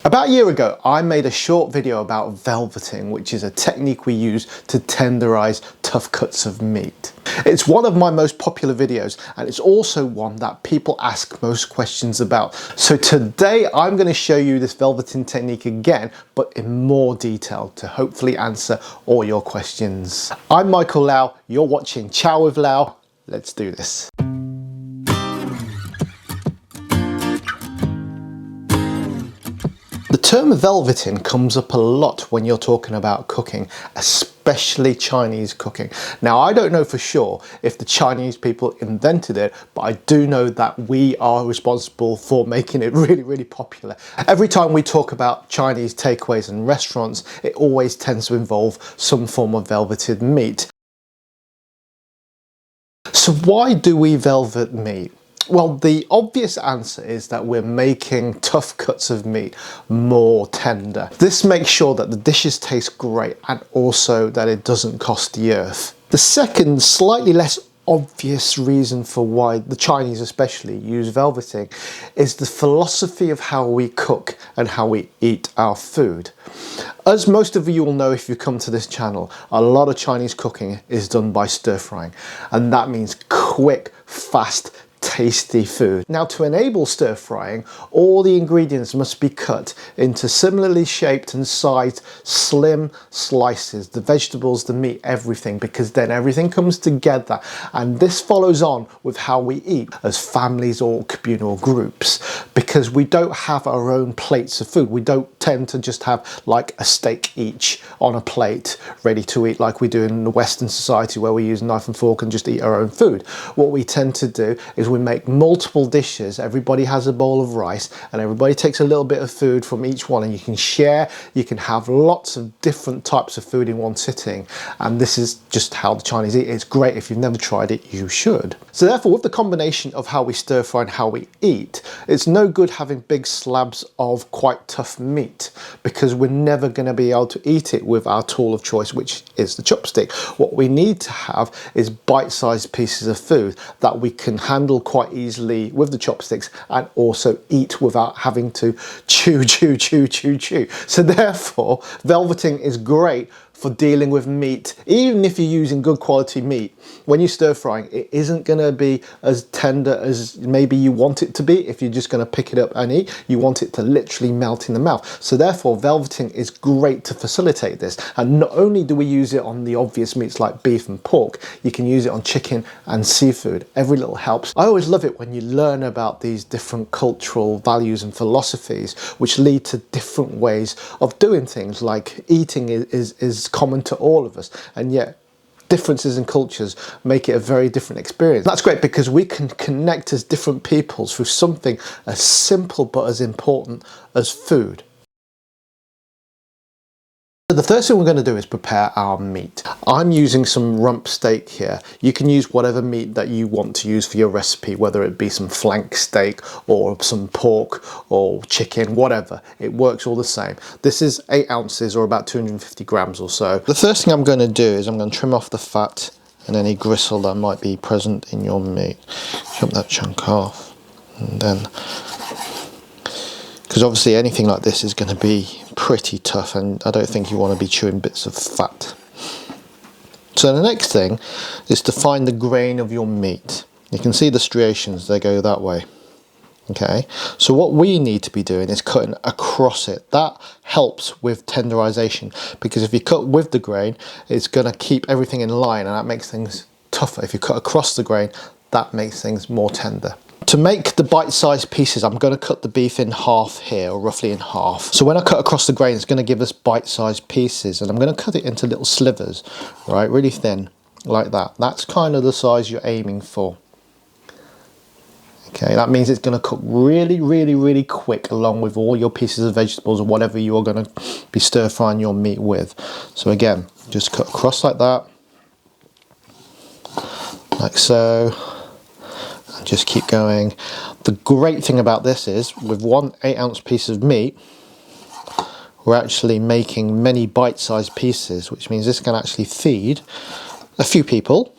About a year ago, I made a short video about velveting, which is a technique we use to tenderize tough cuts of meat. It's one of my most popular videos, and it's also one that people ask most questions about. So today I'm going to show you this velveting technique again, but in more detail to hopefully answer all your questions. I'm Michael Lau, you're watching Chow with Lau. Let's do this. The term velveting comes up a lot when you're talking about cooking, especially Chinese cooking. Now, I don't know for sure if the Chinese people invented it, but I do know that we are responsible for making it really popular. Every time we talk about Chinese takeaways and restaurants, it always tends to involve some form of velveted meat. So why do we velvet meat? Well, the obvious answer is that we're making tough cuts of meat more tender. This makes sure that the dishes taste great and also that it doesn't cost the earth. The second, slightly less obvious reason for why the Chinese especially use velveting is the philosophy of how we cook and how we eat our food. As most of you will know if you come to this channel, a lot of Chinese cooking is done by stir frying, and that means quick, fast, tasty food. Now, to enable stir frying, all the ingredients must be cut into similarly shaped and sized slim slices, the vegetables, the meat, everything, because then everything comes together. And this follows on with how we eat as families or communal groups, because we don't have our own plates of food. We don't tend to just have like a steak each on a plate ready to eat like we do in the Western society, where we use a knife and fork and just eat our own food. What we tend to do is we make multiple dishes. Everybody has a bowl of rice and everybody takes a little bit of food from each one, and you can share. You can have lots of different types of food in one sitting, and this is just how the Chinese eat. It's great. If you've never tried it, you should. So therefore, with the combination of how we stir fry and how we eat, it's no good having big slabs of quite tough meat, because we're never going to be able to eat it with our tool of choice, which is the chopstick. What we need to have is bite-sized pieces of food that we can handle quite easily with the chopsticks and also eat without having to chew. So therefore, velveting is great for dealing with meat. Even if you're using good quality meat, when you're stir frying, it isn't going to be as tender as maybe you want it to be. If you're just going to pick it up and eat, you want it to literally melt in the mouth. So therefore, velveting is great to facilitate this. And not only do we use it on the obvious meats like beef and pork, you can use it on chicken and seafood. Every little helps. I always love it when you learn about these different cultural values and philosophies, which lead to different ways of doing things. Like eating is common to all of us, and yet differences in cultures make it a very different experience. That's great because we can connect as different peoples through something as simple but as important as food. So the first thing we're going to do is prepare our meat. I'm using some rump steak here. You can use whatever meat that you want to use for your recipe, whether it be some flank steak or some pork or chicken, whatever. It works all the same. This is 8 ounces or about 250 grams or so. The first thing I'm going to do is I'm going to trim off the fat and any gristle that might be present in your meat. Chop that chunk off, and then, because obviously anything like this is going to be pretty tough, and I don't think you want to be chewing bits of fat. So the next thing is to find the grain of your meat. You can see the striations, they go that way. Okay, so what we need to be doing is cutting across it. That helps with tenderization, because if you cut with the grain, it's going to keep everything in line, and that makes things tougher. If you cut across the grain, that makes things more tender. To make the bite-sized pieces, I'm going to cut the beef in half here, or roughly in half. So when I cut across the grain, it's going to give us bite-sized pieces, and I'm going to cut it into little slivers, right, really thin, like that. That's kind of the size you're aiming for. Okay, that means it's going to cook really quick, along with all your pieces of vegetables or whatever you are going to be stir-frying your meat with. So again, just cut across like that, like so. Just keep going. The great thing about this is, with one 8-ounce piece of meat, we're actually making many bite-sized pieces, which means this can actually feed a few people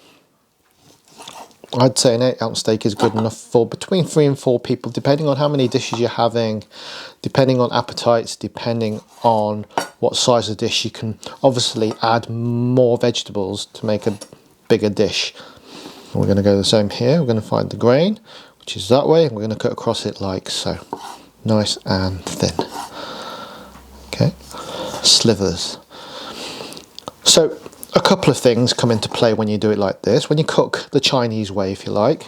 I'd say an 8 ounce steak is good enough for between 3 and 4 people, depending on how many dishes you're having, depending on appetites, depending on what size of dish. You can obviously add more vegetables to make a bigger dish. We're going to go the same here. We're going to find the grain, which is that way, and we're going to cut across it like so. Nice and thin. Okay, slivers. So a couple of things come into play when you do it like this. When you cook the Chinese way, if you like,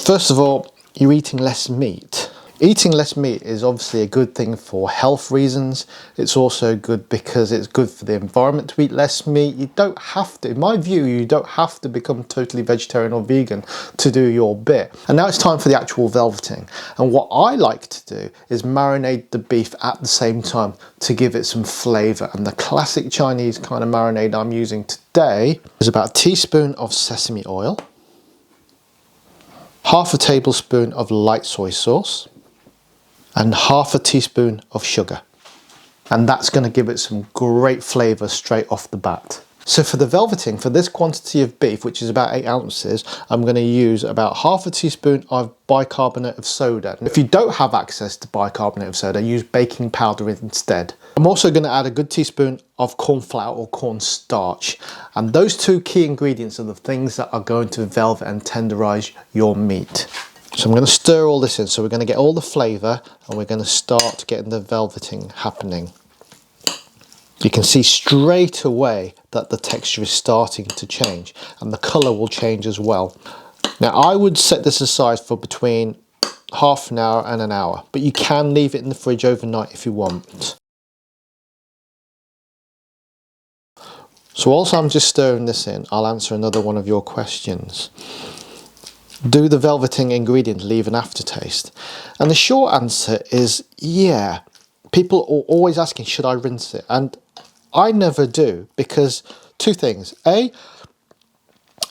first of all, you're eating less meat. Eating less meat is obviously a good thing for health reasons. It's also good because it's good for the environment to eat less meat. You don't have to, in my view, you don't have to become totally vegetarian or vegan to do your bit. And now it's time for the actual velveting. And what I like to do is marinate the beef at the same time to give it some flavor. And the classic Chinese kind of marinade I'm using today is about a teaspoon of sesame oil, half a tablespoon of light soy sauce, and half a teaspoon of sugar. And that's going to give it some great flavour straight off the bat. So for the velveting, for this quantity of beef, which is about 8 ounces, I'm going to use about half a teaspoon of bicarbonate of soda. If you don't have access to bicarbonate of soda, use baking powder instead. I'm also going to add a good teaspoon of cornflour or cornstarch. And those two key ingredients are the things that are going to velvet and tenderise your meat. So I'm going to stir all this in, so we're going to get all the flavour and we're going to start getting the velveting happening. You can see straight away that the texture is starting to change and the colour will change as well. Now I would set this aside for between half an hour and an hour, but you can leave it in the fridge overnight if you want. So whilst I'm just stirring this in, I'll answer another one of your questions. Do the velveting ingredient leave an aftertaste? And the short answer is yeah. People are always asking, should I rinse it? And I never do, because two things. A,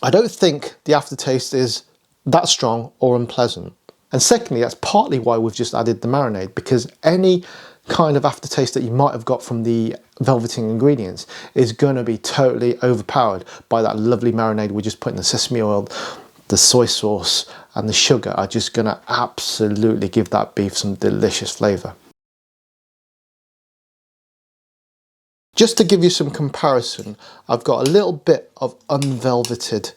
I don't think the aftertaste is that strong or unpleasant. And secondly, that's partly why we've just added the marinade, because any kind of aftertaste that you might have got from the velveting ingredients is going to be totally overpowered by that lovely marinade we just put in. The sesame oil, the soy sauce and the sugar are just going to absolutely give that beef some delicious flavour. Just to give you some comparison, I've got a little bit of unvelveted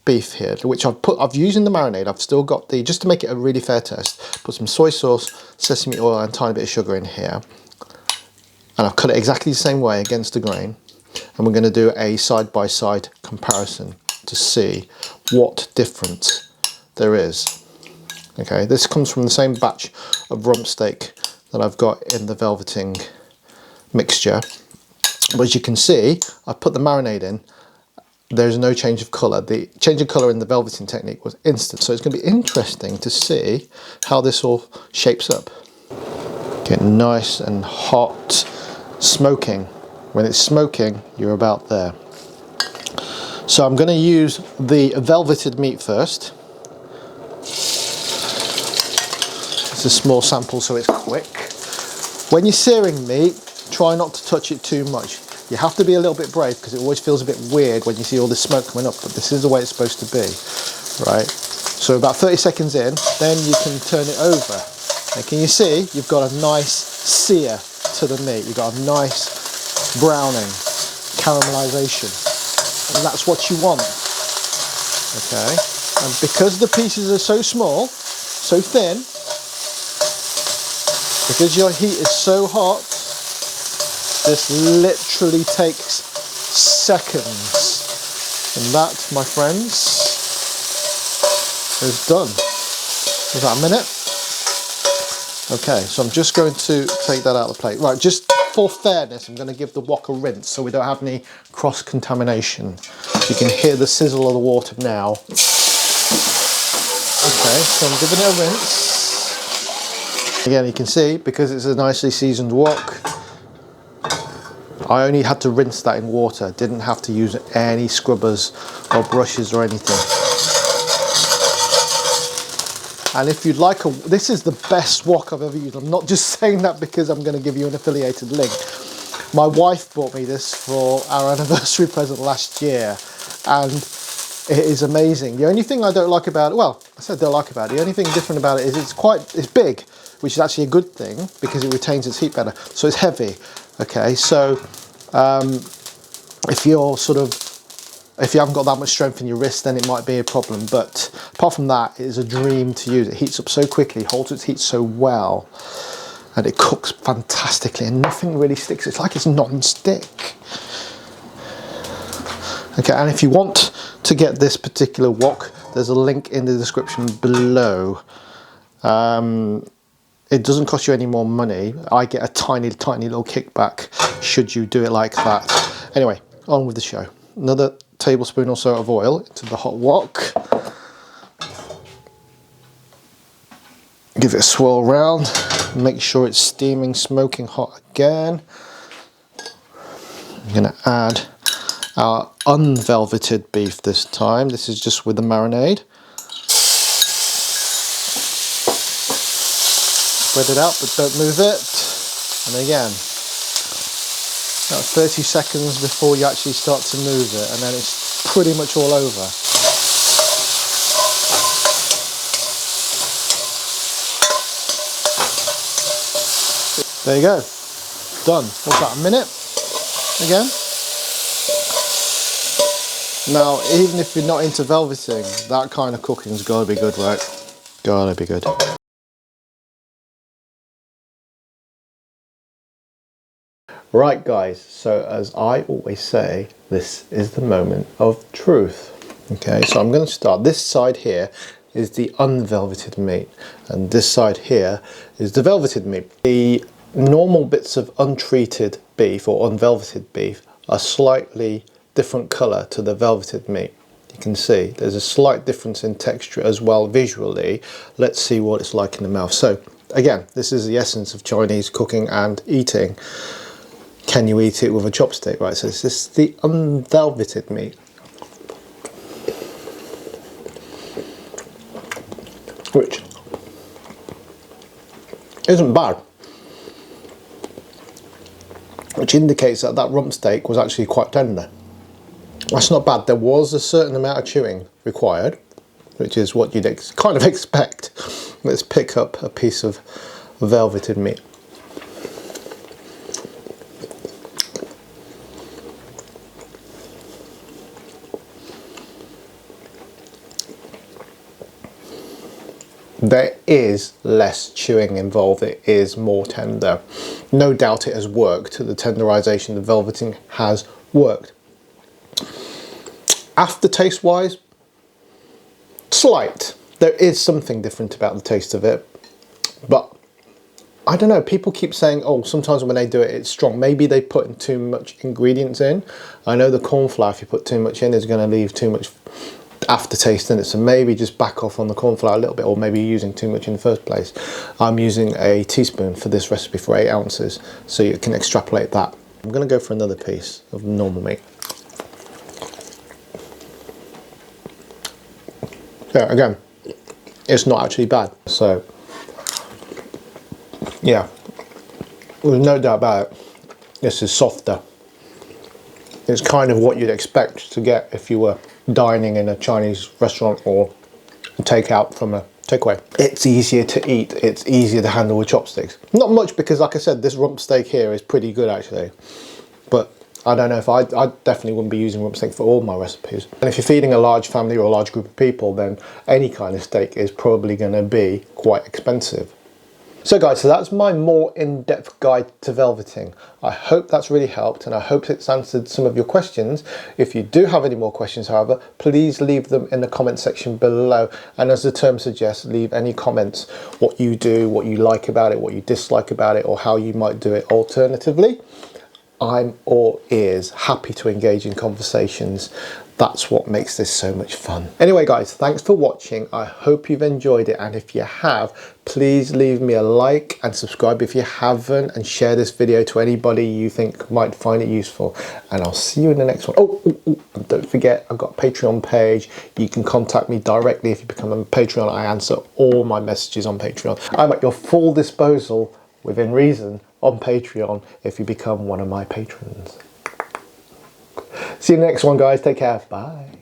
beef here, which I've used in the marinade. I've still got just to make it a really fair test, put some soy sauce, sesame oil and a tiny bit of sugar in here. And I've cut it exactly the same way against the grain. And we're going to do a side-by-side comparison to see what difference there is. Okay, this comes from the same batch of rump steak that I've got in the velveting mixture. But as you can see, I put the marinade in, there's no change of colour. The change of colour in the velveting technique was instant. So it's going to be interesting to see how this all shapes up. Get nice and hot, smoking. When it's smoking, you're about there. So I'm going to use the velveted meat first. It's a small sample so it's quick. When you're searing meat, try not to touch it too much. You have to be a little bit brave because it always feels a bit weird when you see all this smoke coming up, but this is the way it's supposed to be, right? So about 30 seconds in, then you can turn it over. And can you see, you've got a nice sear to the meat. You've got a nice browning, caramelization. And that's what you want, okay? And because the pieces are so small, so thin, because your heat is so hot, this literally takes seconds. And that, my friends, is done. Is that a minute? Okay, so I'm just going to take that out of the plate. Right, just for fairness, I'm going to give the wok a rinse so we don't have any cross-contamination. You can hear the sizzle of the water now. Okay, so I'm giving it a rinse. Again, you can see, because it's a nicely seasoned wok, I only had to rinse that in water, didn't have to use any scrubbers or brushes or anything. And if you'd like this is the best wok I've ever used. I'm not just saying that because I'm going to give you an affiliated link. My wife bought me this for our anniversary present last year, and it is amazing. The only thing I don't like about it, well, I said don't like about it, the only thing different about it is it's big, which is actually a good thing because it retains its heat better. So it's heavy, okay? So if you haven't got that much strength in your wrist, then it might be a problem. But apart from that, it is a dream to use. It heats up so quickly, holds its heat so well, and it cooks fantastically, and nothing really sticks. It's like it's non-stick. Okay, and if you want to get this particular wok, there's a link in the description below. It doesn't cost you any more money. I get a tiny little kickback should you do it like that. Anyway, on with the show. Another tablespoon or so of oil into the hot wok. Give it a swirl round. Make sure it's steaming, smoking hot again. I'm going to add our unvelveted beef this time. This is just with the marinade. Spread it out, but don't move it. And again, about 30 seconds before you actually start to move it, and then it's pretty much all over. There you go, done. What's that, a minute? Again. Now, even if you're not into velveting, that kind of cooking's gotta be good, right? Gotta be good. Right guys, so as I always say, this is the moment of truth. Okay, so I'm going to start. This side here is the unvelveted meat, and this side here is the velveted meat. The normal bits of untreated beef or unvelveted beef are slightly different colour to the velveted meat. You can see there's a slight difference in texture as well visually. Let's see what it's like in the mouth. So again, this is the essence of Chinese cooking and eating. Can you eat it with a chopstick? Right, so this is the unvelveted meat. Which isn't bad. Which indicates that that rump steak was actually quite tender. That's not bad. There was a certain amount of chewing required, which is what you'd kind of expect. Let's pick up a piece of velveted meat. There is less chewing involved, it is more tender. No doubt it has worked, the tenderisation, the velveting has worked. Aftertaste wise, slight. There is something different about the taste of it, but I don't know, people keep saying, oh, sometimes when they do it, it's strong. Maybe they put in too much ingredients in. I know the cornflour, if you put too much in, is going to leave too much aftertaste in it, so maybe just back off on the cornflour a little bit, or maybe you're using too much in the first place. I'm using a teaspoon for this recipe for 8 ounces, so you can extrapolate that. I'm going to go for another piece of normal meat. Yeah, again, it's not actually bad. So yeah, there's no doubt about it, this is softer. It's kind of what you'd expect to get if you were dining in a Chinese restaurant or takeout from a takeaway. It's easier to eat, it's easier to handle with chopsticks. Not much, because like I said, this rump steak here is pretty good actually, but I don't know if I definitely wouldn't be using rump steak for all my recipes. And if you're feeding a large family or a large group of people, then any kind of steak is probably going to be quite expensive. So guys, so that's my more in-depth guide to velveting. I hope that's really helped, and I hope it's answered some of your questions. If you do have any more questions, however, please leave them in the comment section below. And as the term suggests, leave any comments, what you do, what you like about it, what you dislike about it, or how you might do it alternatively. I'm all ears, happy to engage in conversations. That's what makes this so much fun. Anyway guys, thanks for watching. I hope you've enjoyed it, and if you have, please leave me a like and subscribe if you haven't, and share this video to anybody you think might find it useful. And I'll see you in the next one. And don't forget, I've got a Patreon page. You can contact me directly if you become a Patreon. I answer all my messages on Patreon. I'm at your full disposal, within reason, on Patreon if you become one of my patrons. See you next one, guys. Take care. Bye.